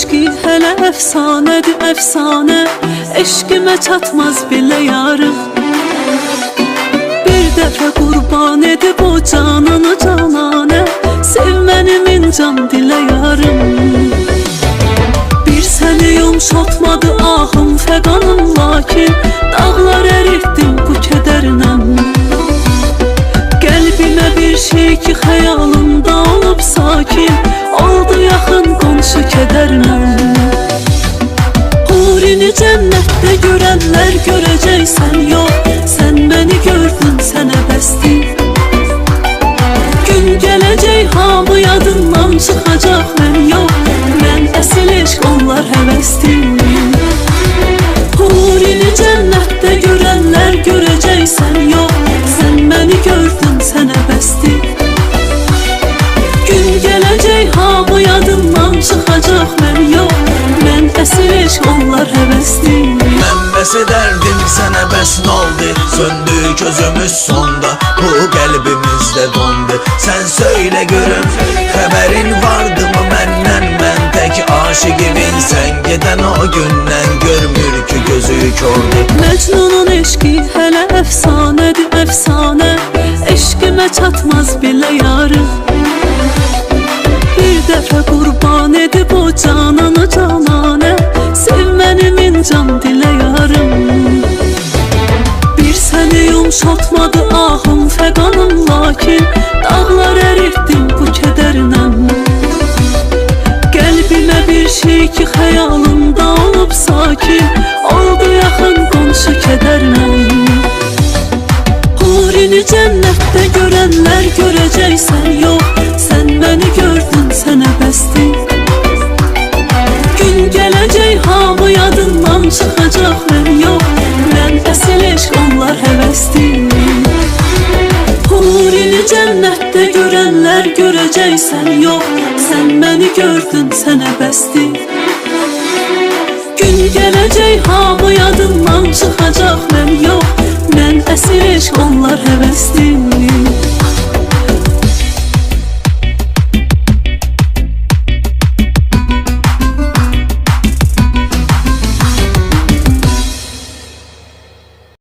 eşki hələ əfsanədir, əfsanə. Eşqimə çatmaz belə yarım. Bir dəfə qurban edib o cananı cananə. Sev məni min can dilə yarım. Bir səni yumşatmadı ahım fəqanım, lakin dağlar əritdim bu kədərlə. Qəlbimə bir şey ki xəyalımda olub sakin, oldu yaxın qonşu kədərlə. Hurini cənnətdə görənlər görəcəksən, yox, sən məni gördün, sənə bəsdir. Gün gələcək hamı yadından çıxacaq, mən yox, mən əsil eşq, onlar həvəsdir. Hurini cənnətdə görənlər görəcəksən, yox, sən məni gördün, sənə bəsdir. Gün gələcək hamı yadından çıxacaq, mən yox, mən əsil eşq, onlar həvəsdir. Mən bəs edərdim sənə, bəs n'oldu? Söndü gözümüz sonda, bu qəlbimizdə dondu. Sən söylə görüm, xəbərin vardı mı məndən? Mən tək aşiqivin, sən gedən o gündən görmür ki gözü kördü. Məcnunun eşqi hələ əfsanədir, əfsanə. Eşqimə çatmaz belə yarım. Bir dəfə qurban edib o cananı cananə. Sev məni min can dilə yarım. Bir səni yumşatmadı ahım fəqanım, lakin dağlar əritdim bu kədərlə. Qəlbimə bir şey ki xəyalımda olub sakin, oldu yaxın qonşu kədərlə. Hurini cənnətdə görənlər görəcəksən, yox, sən məni gördün, sənə bəsdir. Gün gələcək hamı yadından çıxacaq, mən yox, mən əsil eşq, onlar həvəsdir. Hurini cənnətdə görənlər görəcəksən, yox, sən məni gördün, sənə bəsdir. Gün gələcək hamı yadından çıxacaq, mən yox, mən əsil eşq, onlar həvəsdir.